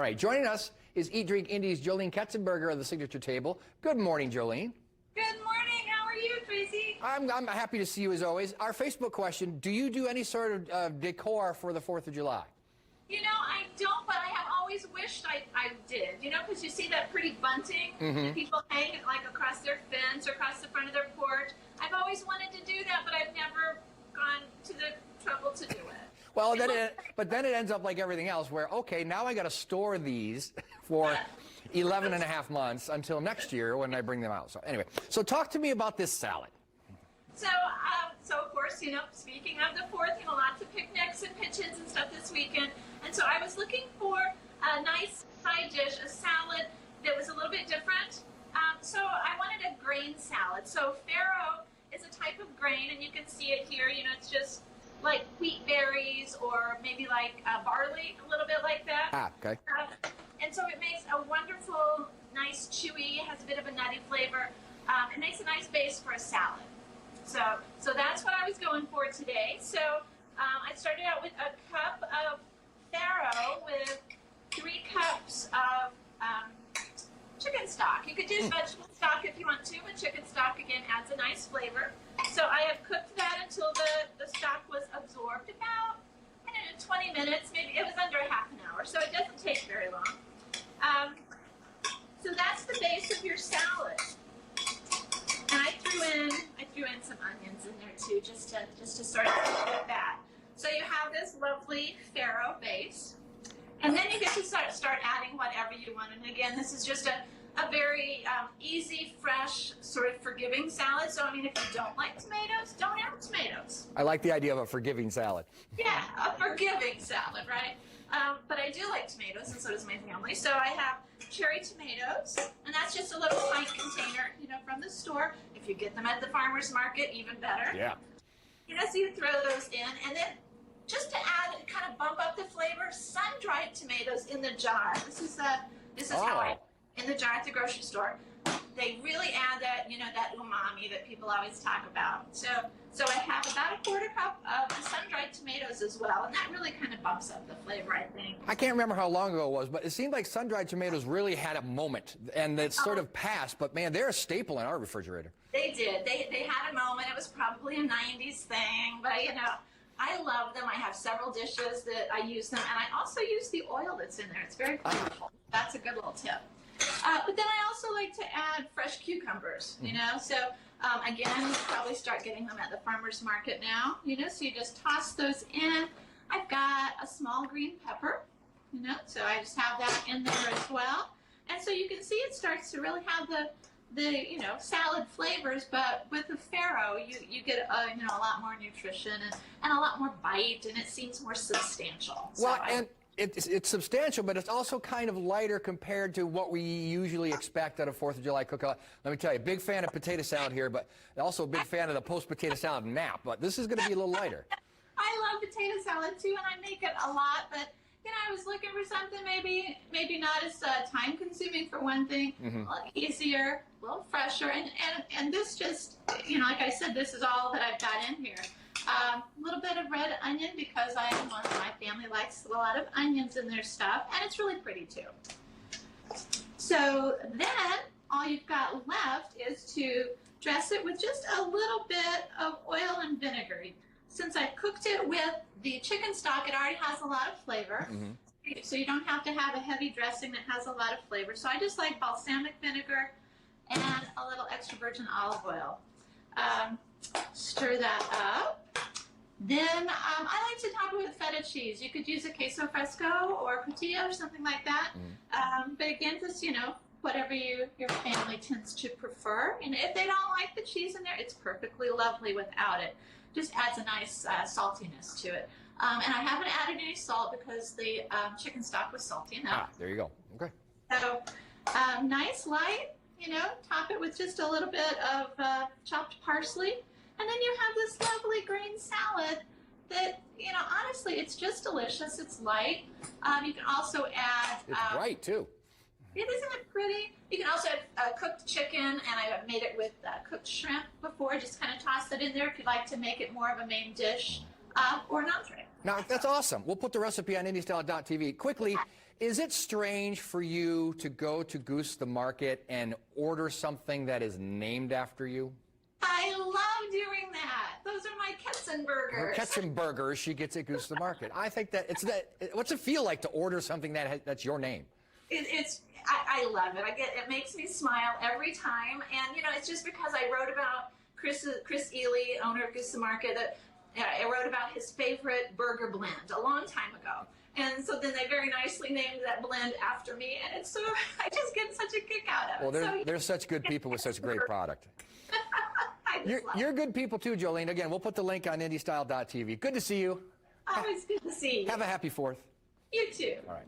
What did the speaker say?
right, joining us is Eat Drink Indies Jolene Ketzenberger of the Signature Table. Good morning, Jolene. Good morning. How are you, Tracy? I'm happy to see you as always. Our Facebook question, do you do any sort of decor for the 4th of July? You know, I don't, but I have always wished I did. You know, because you see that pretty bunting that people hang like across their fence or across the front of their porch. I've always wanted to do that, but I've never gone to the trouble to do it. Well, but then it ends up like everything else where, okay, now I got to store these for 11 and a half months until next year when I bring them out. So anyway, so talk to me about this salad. So of course, you know, speaking of the 4th, you know, lots of picnics and pitch-ins and stuff this weekend. And so I was looking for a nice side dish, a salad that was a little bit different. So I wanted a grain salad. So farro is a type of grain, and you can see it here. You know, it's just like wheat berries or maybe like barley, a little bit like that. Ah, okay. And so it makes a wonderful, nice, chewy, has a bit of a nutty flavor. It makes a nice base for a salad. So that's what I was going for today. So I started out with a cup of farro with 3 cups of chicken stock. You could use vegetable stock if you want to, but chicken stock, again, adds a nice flavor. So I have cooked that until the stock was absorbed about, I don't know, 20 minutes. Maybe it was under a half an hour, so it doesn't take very long. So that's the base of your salad. And I threw in some onions in there too, just to sort of get that. So you have this lovely farro base, and then you get to start adding whatever you want. And again, this is just a very easy, fresh, sort of forgiving salad. So I mean, if you don't like tomatoes, don't add tomatoes. I like the idea of a forgiving salad. Yeah, a forgiving salad, right? But I do like tomatoes, and so does my family. So I have cherry tomatoes, and that's just a little pint container, you know, from the store. If you get them at the farmer's market, even better. Yeah. You know, so you throw those in, and then just to add, kind of bump up the flavor, sun-dried tomatoes in the jar. This is how I, in the jar at the grocery store. They really add that, you know, that umami that people always talk about. So I have about a 1/4 cup of the sun-dried tomatoes as well, and that really kind of bumps up the flavor, I think. I can't remember how long ago it was, but it seemed like sun-dried tomatoes really had a moment, and it's sort of passed, but man, they're a staple in our refrigerator. They did. They had a moment. It was probably a 90s thing, but, you know, I love them. I have several dishes that I use them, and I also use the oil that's in there. It's very flavorful. That's a good little tip. But then I also like to add fresh cucumbers, you know. So again, you probably start getting them at the farmer's market now, you know. So you just toss those in. I've got a small green pepper, you know, so I just have that in there as well. And so you can see it starts to really have the you know, salad flavors, but with the farro, you get you know, a lot more nutrition and a lot more bite, and it seems more substantial. Well, and it's substantial, but it's also kind of lighter compared to what we usually expect at a 4th of July cookout. Let me tell you, big fan of potato salad here, but also a big fan of the post-potato salad nap, but this is going to be a little lighter. I love potato salad too, and I make it a lot, but you know, I was looking for something maybe not as time-consuming for one thing, a little easier, a little fresher, and this just, you know, like I said, this is all that I've got in here. A little bit of red onion because my family likes a lot of onions in their stuff, and it's really pretty too. So then all you've got left is to dress it with just a little bit of oil and vinegar. Since I cooked it with the chicken stock, it already has a lot of flavor. So you don't have to have a heavy dressing that has a lot of flavor. So I just like balsamic vinegar and a little extra virgin olive oil. Stir that up. Then I like to top it with feta cheese. You could use a queso fresco or cotija or something like that. But again, just, you know, whatever your family tends to prefer. And if they don't like the cheese in there, it's perfectly lovely without it. Just adds a nice saltiness to it. And I haven't added any salt because the chicken stock was salty enough. Ah, there you go. Okay. So nice light, you know, top it with just a little bit of chopped parsley. And then you have this lovely green salad that, you know, honestly, it's just delicious. It's light. You can also add... It's bright, too. Isn't it pretty? You can also add cooked chicken, and I made it with cooked shrimp before. Just kind of toss that in there if you'd like to make it more of a main dish or an entree. Now, that's awesome. We'll put the recipe on IndieStyle.tv. Quickly, Is it strange for you to go to Goose the Market and order something that is named after you? I love doing that. Those are my Ketzenburgers. Her Ketzenburgers she gets at Goose the Market. I think that it's that. What's it feel like to order something that's your name? I love it. It makes me smile every time, and you know, it's just because I wrote about Chris Ely, owner of Goose the Market. I wrote about his favorite burger blend a long time ago, and so then they very nicely named that blend after me, and it's so I just get such a kick out of it. Well, they're such good people with such great product. You're good people too, Jolene. Again, we'll put the link on IndieStyle.tv. Good to see you. Always good to see you. Have a happy 4th. You too. All right.